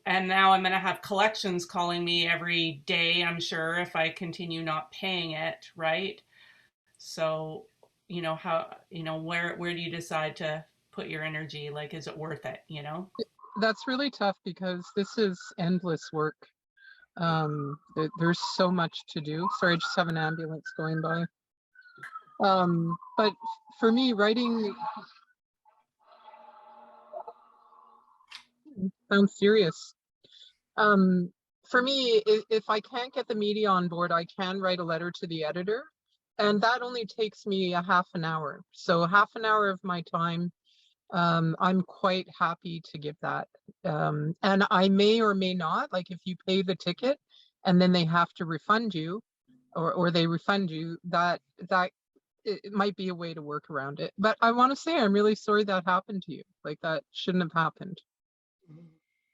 And now I'm going to have collections calling me every day, I'm sure, if I continue not paying it, right? So, where do you decide to put your energy? Like, is it worth it,
That's really tough because this is endless work. There's so much to do. Sorry, I just have an ambulance going by. But for me, writing sounds serious. for me, if I can't get the media on board, I can write a letter to the editor, and that only takes me a half an hour. So half an hour of my time, I'm quite happy to give that. And I may or may not, like if you pay the ticket and then they have to refund you, or they refund you, that it might be a way to work around it. But I want to say I'm really sorry that happened to you. Like, that shouldn't have happened.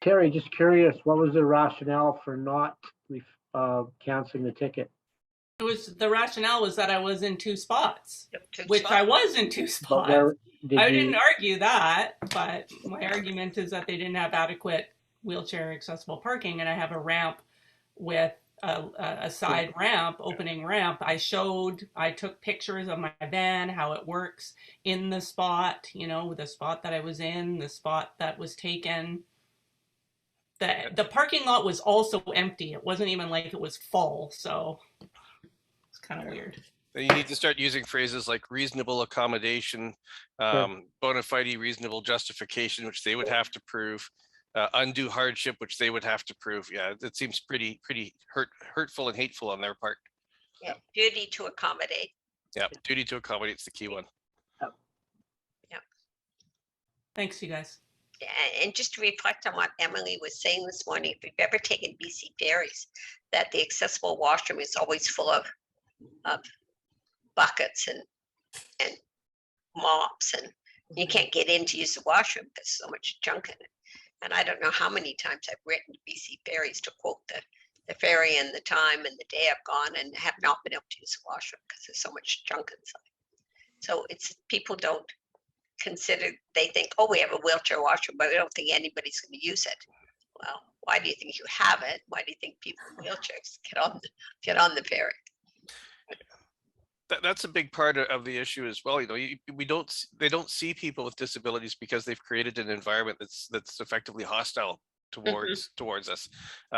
Terry, just curious, what was the rationale for not canceling the ticket?
It was, the rationale was that I was in two spots,
Two
which
spots.
I was in two
But
spots.
where did
I
you?
didn't argue that, but my argument is that they didn't have adequate wheelchair accessible parking, and I have a ramp with a side ramp, opening ramp. I took pictures of my van, how it works in the spot, you know, the spot that I was in, the spot that was taken. The parking lot was also empty. It wasn't even like it was full, so it's kind of weird.
You need to start using phrases like reasonable accommodation, bona fide reasonable justification, which they would have to prove, undue hardship, which they would have to prove. Yeah, it seems pretty hurtful and hateful on their part.
Yeah, duty to accommodate.
Yeah, duty to accommodate is the key one.
Yeah.
Thanks, you guys.
And just to reflect on what Emily was saying this morning, if you've ever taken BC ferries, that the accessible washroom is always full of buckets and mops, and you can't get in to use the washroom because so much junk in it. And I don't know how many times I've written to BC ferries to quote the ferry and the time and the day I've gone and have not been able to use the washroom because there's so much junk inside. So it's, people don't consider, they think, oh, we have a wheelchair washroom, but I don't think anybody's going to use it. Well, why do you think you have it? Why do you think people in wheelchairs get on the ferry?
That's a big part of the issue as well. You know, they don't see people with disabilities because they've created an environment that's effectively hostile towards us.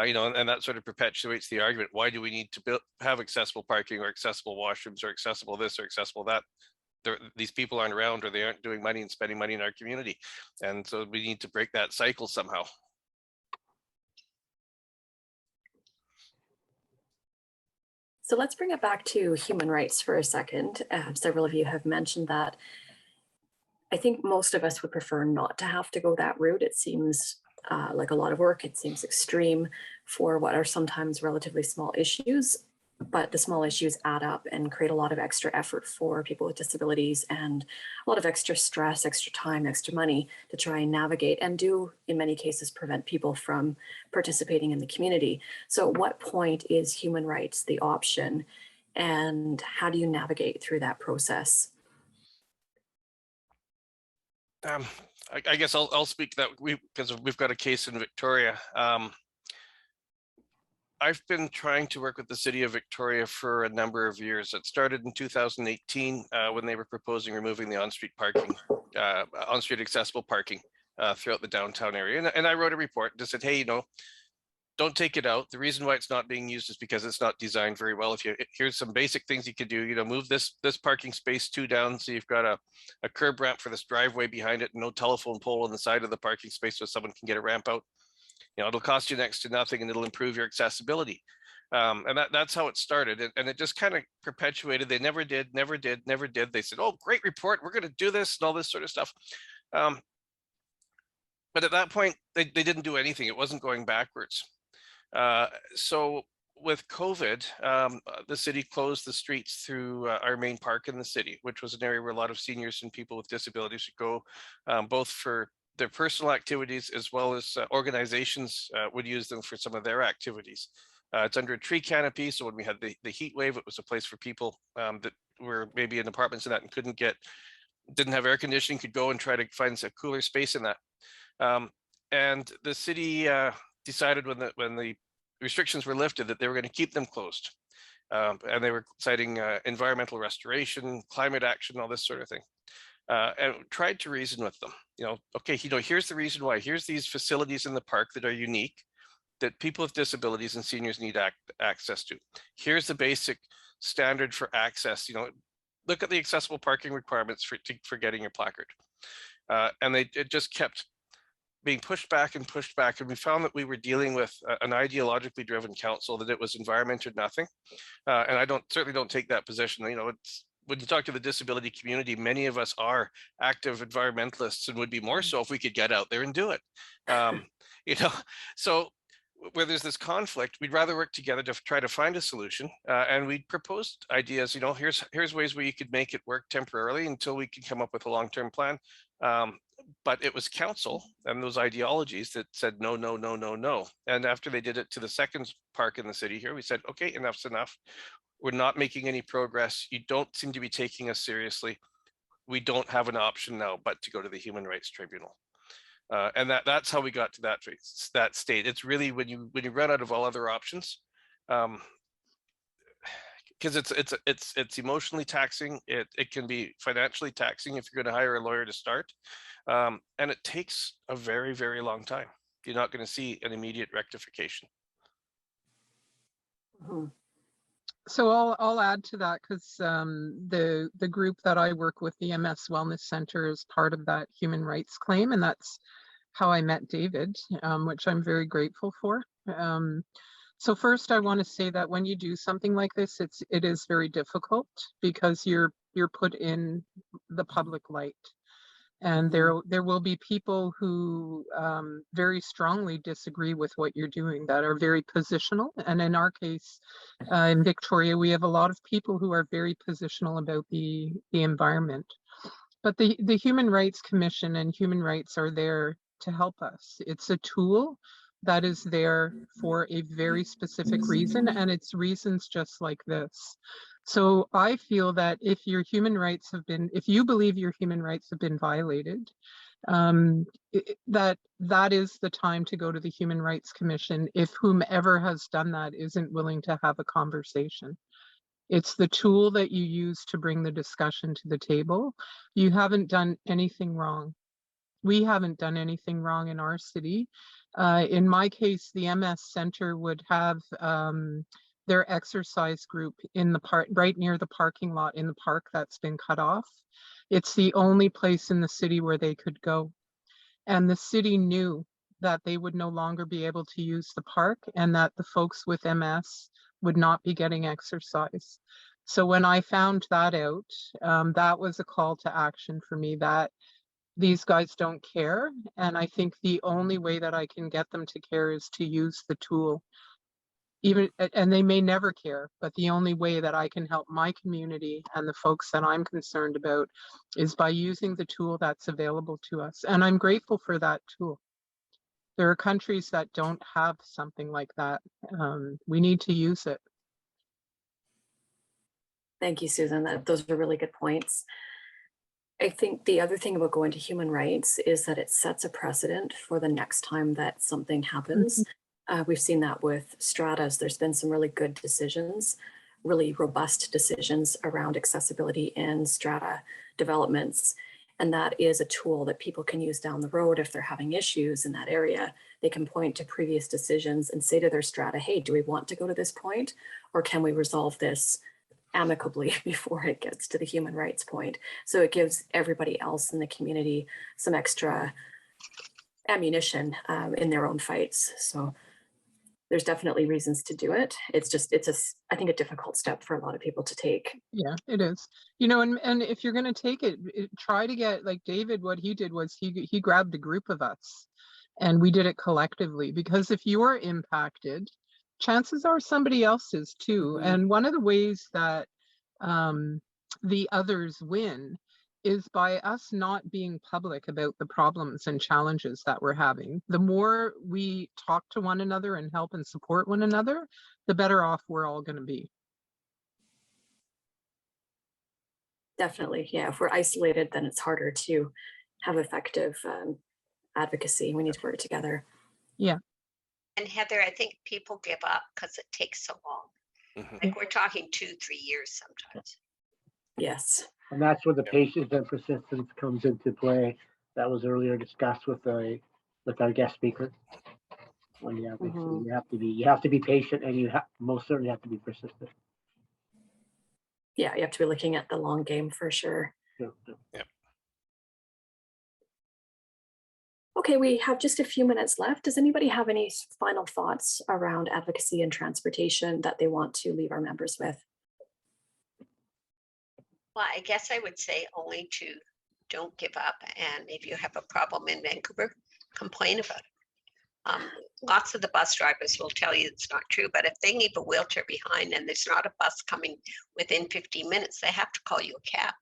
You know, and that sort of perpetuates the argument. Why do we need to have accessible parking or accessible washrooms or accessible this or accessible that? These people aren't around, or they aren't doing money and spending money in our community, and so we need to break that cycle somehow.
So let's bring it back to human rights for a second. Several of you have mentioned that. I think most of us would prefer not to have to go that route. It seems like a lot of work. It seems extreme for what are sometimes relatively small issues, but the small issues add up and create a lot of extra effort for people with disabilities and a lot of extra stress, extra time, extra money to try and navigate, and do in many cases prevent people from participating in the community. So at what point is human rights the option, and how do you navigate through that process?
I guess I'll speak that because we've got a case in Victoria. I've been trying to work with the city of Victoria for a number of years. It started in 2018 when they were proposing removing the on-street parking, on-street accessible parking throughout the downtown area. And I wrote a report that said, hey, you know, don't take it out. The reason why it's not being used is because it's not designed very well. Here's some basic things you could do. You know, move this parking space 2 down, so you've got a curb ramp for this driveway behind it, and no telephone pole on the side of the parking space so someone can get a ramp out. You know, it'll cost you next to nothing and it'll improve your accessibility. And that's how it started. And it just kind of perpetuated. They never did. They said, oh, great report, we're going to do this and all this sort of stuff. But at that point, they didn't do anything. It wasn't going backwards. So with COVID, the city closed the streets through our main park in the city, which was an area where a lot of seniors and people with disabilities would go, both for their personal activities as well as organizations would use them for some of their activities. It's under a tree canopy, so when we had the heat wave, it was a place for people that were maybe in apartments and that and didn't have air conditioning, could go and try to find a cooler space in that. And the city decided when the restrictions were lifted that they were going to keep them closed. And they were citing environmental restoration, climate action, all this sort of thing. And tried to reason with them, you know, okay, you know, here's the reason why. Here's these facilities in the park that are unique, that people with disabilities and seniors need access to. Here's the basic standard for access. You know, look at the accessible parking requirements for getting your placard. And it just kept being pushed back, and we found that we were dealing with an ideologically driven council, that it was environment or nothing. And I certainly don't take that position. You know, it's, when you talk to the disability community, many of us are active environmentalists and would be more so if we could get out there and do it. You know, so where there's this conflict, we'd rather work together to try to find a solution. And we proposed ideas, you know, here's ways where you could make it work temporarily until we can come up with a long-term plan. But it was council and those ideologies that said no, no, no, no, no. And after they did it to the second park in the city here, we said, okay, enough's enough. We're not making any progress. You don't seem to be taking us seriously. We don't have an option now but to go to the Human Rights Tribunal. And that's how we got to that state. It's really when you run out of all other options, because it's emotionally taxing. It can be financially taxing if you're going to hire a lawyer to start, and it takes a very, very long time. You're not going to see an immediate rectification.
Mm-hmm.
So I'll add to that, because the group that I work with, the MS Wellness Center, is part of that human rights claim, and that's how I met David, which I'm very grateful for. So first, I want to say that when you do something like this, it is very difficult, because you're put in the public light. And there will be people who very strongly disagree with what you're doing, that are very positional. And in our case, in Victoria, we have a lot of people who are very positional about the environment. But the Human Rights Commission and human rights are there to help us. It's a tool that is there for a very specific reason, and it's reasons just like this. So I feel that if you believe your human rights have been violated, that is the time to go to the Human Rights Commission if whomever has done that isn't willing to have a conversation. It's the tool that you use to bring the discussion to the table. You haven't done anything wrong. We haven't done anything wrong in our city. In my case, the MS Center would have their exercise group in the park, right near the parking lot in the park that's been cut off. It's the only place in the city where they could go. And the city knew that they would no longer be able to use the park, and that the folks with MS would not be getting exercise. So when I found that out, that was a call to action for me, that these guys don't care. And I think the only way that I can get them to care is to use the tool. And they may never care, but the only way that I can help my community and the folks that I'm concerned about is by using the tool that's available to us. And I'm grateful for that tool. There are countries that don't have something like that. We need to use it.
Thank you, Susan. Those are really good points. I think the other thing about going to human rights is that it sets a precedent for the next time that something happens. We've seen that with stratas. There's been some really good decisions, really robust decisions around accessibility in strata developments. And that is a tool that people can use down the road if they're having issues in that area. They can point to previous decisions and say to their strata, hey, do we want to go to this point? Or can we resolve this amicably before it gets to the human rights point? So it gives everybody else in the community some extra ammunition in their own fights. So there's definitely reasons to do it. It's I think a difficult step for a lot of people to take.
Yeah, it is. You know, and if you're going to take it, try to get, like David, what he did was he grabbed a group of us and we did it collectively, because if you're impacted, chances are somebody else is too. And one of the ways that the others win is by us not being public about the problems and challenges that we're having. The more we talk to one another and help and support one another, the better off we're all going to be.
Definitely, yeah. If we're isolated, then it's harder to have effective advocacy. We need to work together.
Yeah.
And Heather, I think people give up because it takes so long. Like we're talking 2-3 years sometimes.
Yes.
And that's where the patience and persistence comes into play. That was earlier discussed with our guest speaker. When you have to be patient, and you most certainly have to be persistent.
Yeah, you have to be looking at the long game for sure.
Yeah.
Okay, we have just a few minutes left. Does anybody have any final thoughts around advocacy and transportation that they want to leave our members with?
Well, I guess I would say only to don't give up. And if you have a problem in Vancouver, complain about it. Lots of the bus drivers will tell you it's not true, but if they leave a wheelchair behind and there's not a bus coming within 15 minutes, they have to call you a cab.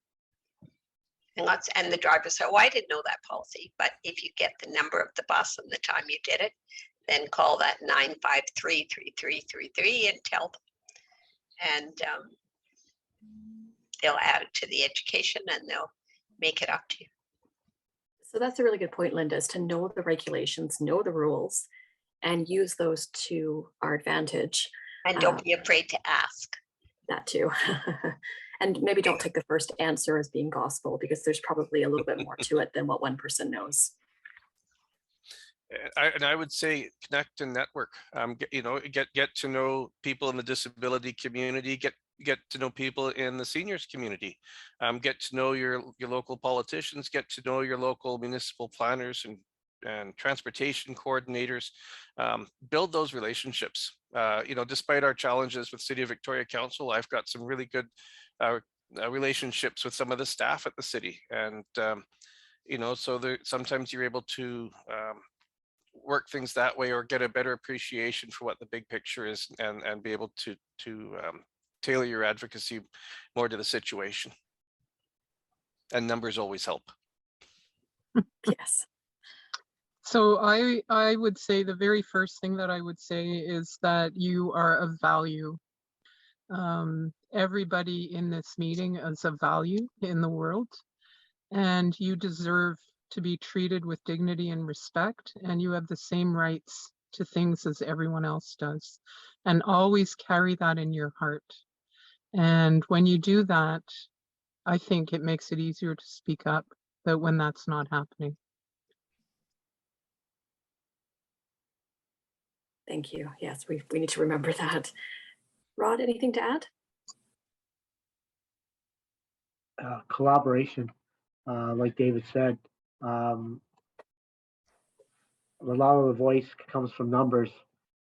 And the driver said, oh, I didn't know that policy. But if you get the number of the bus and the time you did it, then call that 953-3333 and tell them. And they'll add it to the education and they'll make it up to you.
So that's a really good point, Linda, is to know the regulations, know the rules, and use those to our advantage.
And don't be afraid to ask.
That too. And maybe don't take the first answer as being gospel, because there's probably a little bit more to it than what one person knows.
I would say connect and network. Get to know people in the disability community. Get to know people in the seniors community. Get to know your local politicians. Get to know your local municipal planners and transportation coordinators. Build those relationships. Despite our challenges with City of Victoria Council, I've got some really good relationships with some of the staff at the city, and so sometimes you're able to work things that way, or get a better appreciation for what the big picture is, and be able to tailor your advocacy more to the situation. And numbers always help.
Yes.
So I would say the very first thing that I would say is that you are of value. Everybody in this meeting is of value in the world, and you deserve to be treated with dignity and respect, and you have the same rights to things as everyone else does. And always carry that in your heart. And when you do that, I think it makes it easier to speak up, but when that's not happening.
Thank you. Yes, we need to remember that. Rod, anything to add?
Collaboration, like David said. A lot of the voice comes from numbers.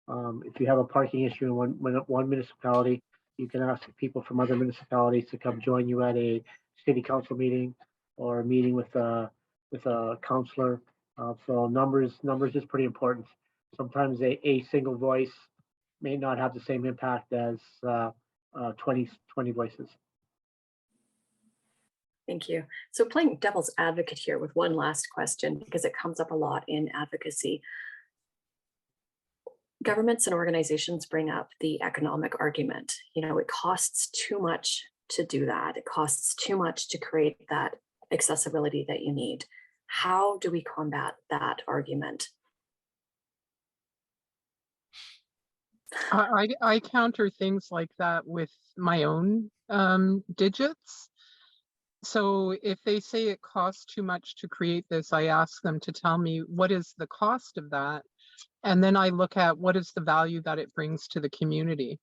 If you have a parking issue in one municipality, you can ask people from other municipalities to come join you at a city council meeting or a meeting with a counselor. So numbers is pretty important. Sometimes a single voice may not have the same impact as 20 voices.
Thank you. So playing devil's advocate here with one last question, because it comes up a lot in advocacy. Governments and organizations bring up the economic argument. It costs too much to do that. It costs too much to create that accessibility that you need. How do we combat that argument?
I counter things like that with my own digits. So if they say it costs too much to create this, I ask them to tell me what is the cost of that. And then I look at what is the value that it brings to the community.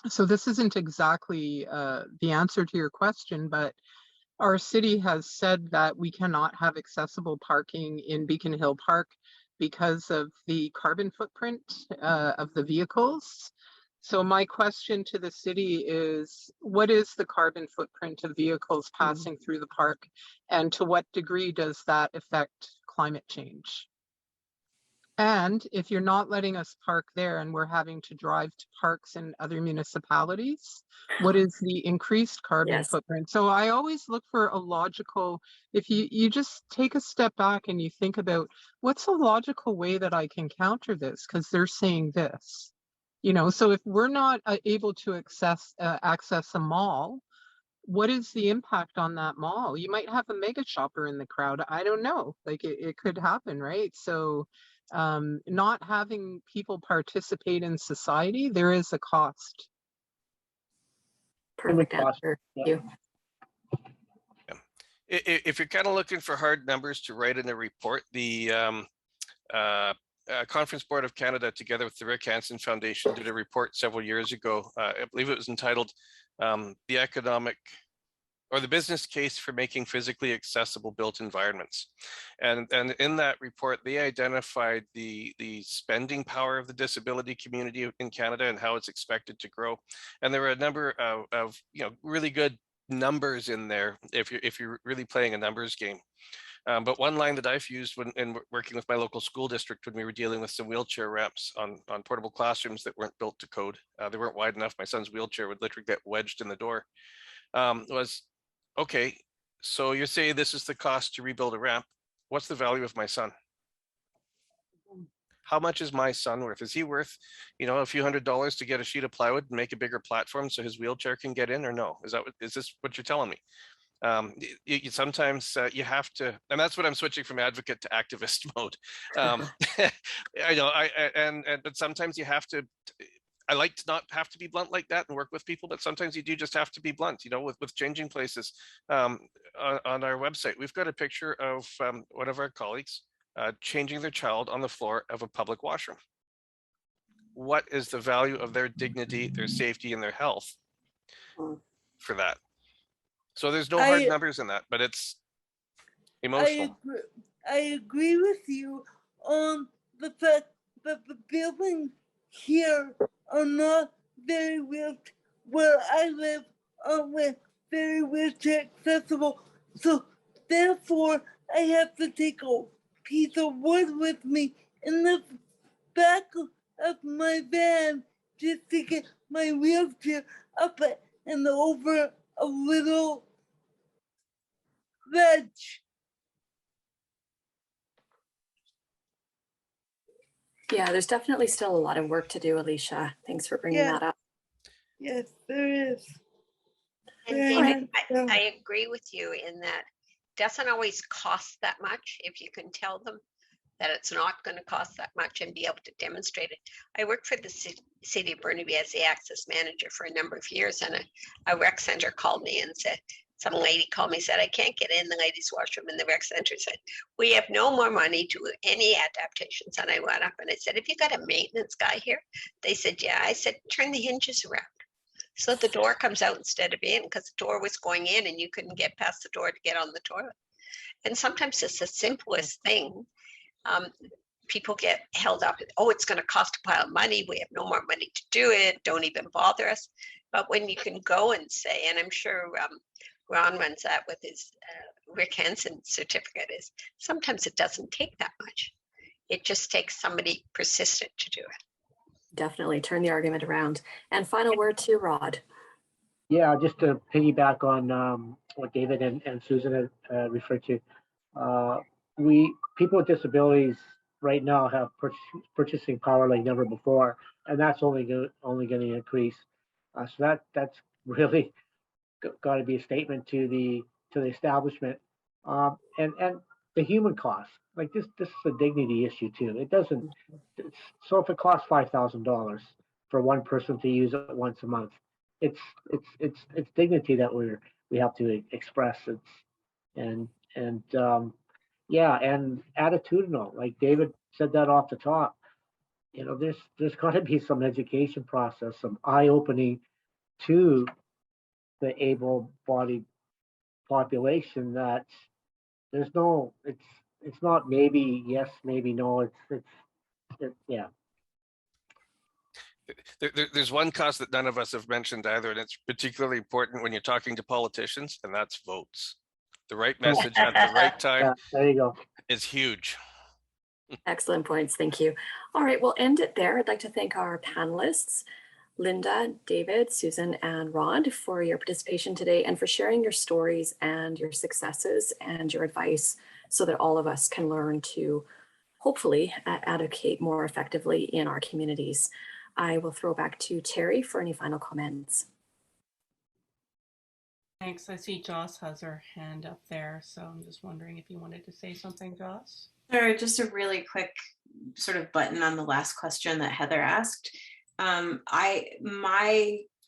So this isn't exactly the answer to your question, but our city has said that we cannot have accessible parking in Beacon Hill Park because of the carbon footprint of the vehicles. So my question to the city is, what is the carbon footprint of vehicles passing through the park? And to what degree does that affect climate change? And if you're not letting us park there and we're having to drive to parks in other municipalities, what is the increased carbon footprint? So I always look for a logical, if you just take a step back and you think about what's a logical way that I can counter this, because they're saying this. So if we're not able to access a mall, what is the impact on that mall? You might have a mega shopper in the crowd. I don't know. Like it could happen, right? So not having people participate in society, there is a cost.
Perfect answer. Thank you.
If you're kind of looking for hard numbers to write in a report, the Conference Board of Canada, together with the Rick Hansen Foundation, did a report several years ago. I believe it was entitled "The Economic or the business case for making physically accessible built environments. And in that report, they identified the spending power of the disability community in Canada and how it's expected to grow. And there were a number of really good numbers in there if you're really playing a numbers game. But one line that I've used in working with my local school district when we were dealing with some wheelchair ramps on portable classrooms that weren't built to code, they weren't wide enough. My son's wheelchair would literally get wedged in the door. Was, okay, so you're saying this is the cost to rebuild a ramp. What's the value of my son? How much is my son worth? Is he worth, a few $100s to get a sheet of plywood and make a bigger platform so his wheelchair can get in, or no? Is this what you're telling me? Sometimes you have to, and that's what I'm switching from advocate to activist mode. I know, but sometimes you have to. I like to not have to be blunt like that and work with people, but sometimes you do just have to be blunt. With changing places. On our website, we've got a picture of one of our colleagues changing their child on the floor of a public washroom. What is the value of their dignity, their safety, and their health for that? So there's no hard numbers in that, but it's emotional.
I agree with you on the fact that the buildings here are not very where I live aren't very wheelchair accessible. So therefore I have to take a piece of wood with me in the back of my van just to get my wheelchair up and over a little ledge.
Yeah, there's definitely still a lot of work to do, Alicia. Thanks for bringing that up.
Yes, there is.
And David, I agree with you in that it doesn't always cost that much if you can tell them that it's not going to cost that much and be able to demonstrate it. I worked for the city of Burnaby as the access manager for a number of years, and a rec center called me and said, some lady called me and said, I can't get in the ladies' washroom. And the rec center said, we have no more money to do any adaptations. And I went up and I said, have you got a maintenance guy here? They said, yeah. I said, turn the hinges around so the door comes out instead of in, because the door was going in and you couldn't get past the door to get on the toilet. And sometimes it's the simplest thing. People get held up. Oh, it's going to cost a pile of money. We have no more money to do it. Don't even bother us. But when you can go and say, and I'm sure Ron runs that with his Rick Hansen certificate, is sometimes it doesn't take that much. It just takes somebody persistent to do it.
Definitely turn the argument around. And final word to Rod.
Yeah, just to piggyback on what David and Susan had referred to, people with disabilities right now have purchasing power like never before, and that's only going to increase. So that's really got to be a statement to the establishment, and the human cost. Like this is a dignity issue too. It doesn't. So if it costs $5,000 for one person to use it once a month, it's dignity that we have to express. And attitudinal. Like David said that off the top. There's got to be some education process, some eye-opening to the able-bodied population that it's not maybe yes, maybe no. Yeah.
There's one cost that none of us have mentioned either, and it's particularly important when you're talking to politicians, and that's votes. The right message at the right time.
Yeah, there you go.
Is huge.
Excellent points. Thank you. All right, we'll end it there. I'd like to thank our panelists, Linda, David, Susan, and Rod, for your participation today and for sharing your stories and your successes and your advice so that all of us can learn to hopefully advocate more effectively in our communities. I will throw back to Terry for any final comments.
Thanks. I see Joss has her hand up there, so I'm just wondering if you wanted to say something, Joss.
Sure, just a really quick sort of button on the last question that Heather asked. I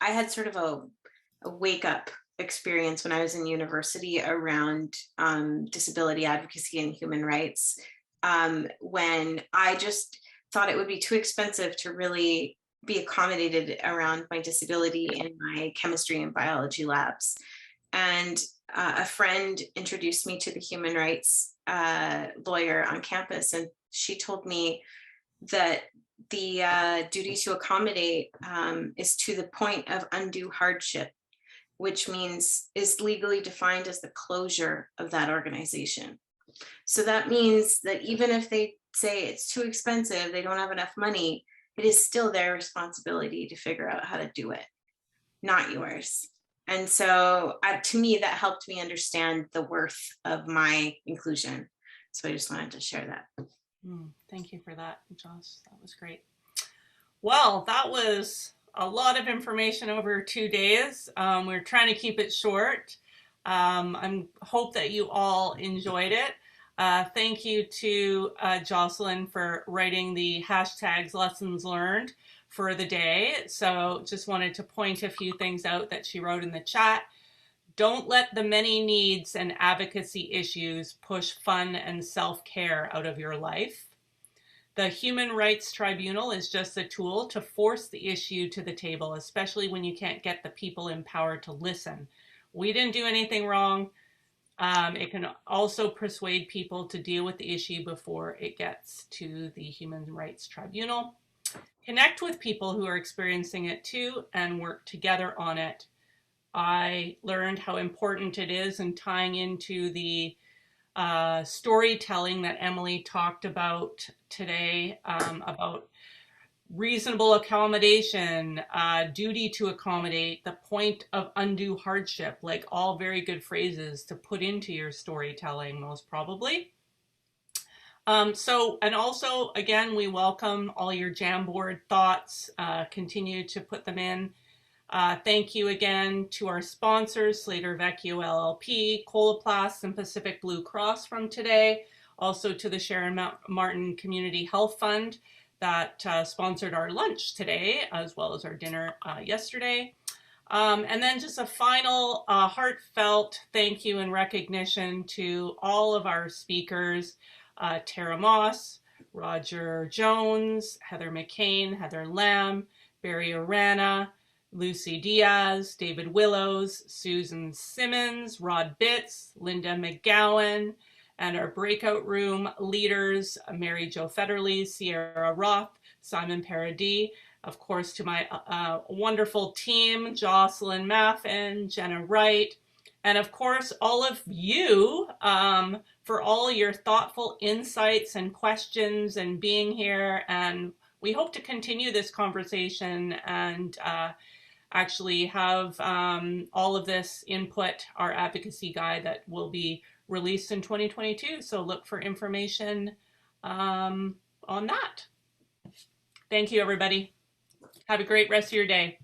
had sort of a wake up experience when I was in university around disability advocacy and human rights, when I just thought it would be too expensive to really be accommodated around my disability in my chemistry and biology labs. And a friend introduced me to the human rights lawyer on campus, and she told me that the duty to accommodate is to the point of undue hardship, which means is legally defined as the closure of that organization. So that means that even if they say it's too expensive, they don't have enough money, it is still their responsibility to figure out how to do it, not yours. And so to me, that helped me understand the worth of my inclusion. So I just wanted to share that.
Thank you for that, Joss. That was great. Well, that was a lot of information over 2 days. We're trying to keep it short. I hope that you all enjoyed it. Thank you to Jocelyn for writing the hashtags lessons learned for the day. So just wanted to point a few things out that she wrote in the chat. Don't let the many needs and advocacy issues push fun and self-care out of your life. The Human Rights Tribunal is just a tool to force the issue to the table, especially when you can't get the people in power to listen. We didn't do anything wrong. It can also persuade people to deal with the issue before it gets to the Human Rights Tribunal. Connect with people who are experiencing it too and work together on it. I learned how important it is in tying into the storytelling that Emily talked about today, about reasonable accommodation, duty to accommodate, the point of undue hardship, like all very good phrases to put into your storytelling, most probably. And also, again, we welcome all your Jamboard thoughts. Continue to put them in. Thank you again to our sponsors, Slater Vecchio LLP, Coloplast, and Pacific Blue Cross from today. Also to the Sharon Martin Community Health Fund that sponsored our lunch today, as well as our dinner yesterday. And then just a final heartfelt thank you and recognition to all of our speakers, Tara Moss, Roger Jones, Heather McCain, Heather Lamb, Barry Arana, Lucy Diaz, David Willows, Susan Simmons, Rod Bitts, Linda McGowan, and our breakout room leaders, Mary Jo Federley, Sierra Roth, Simon Paradis, of course, to my wonderful team, Jocelyn Maffin, Jenna Wright, and of course, all of you for all your thoughtful insights and questions and being here. And we hope to continue this conversation and actually have all of this input, our advocacy guide that will be released in 2022. So look for information on that. Thank you, everybody. Have a great rest of your day.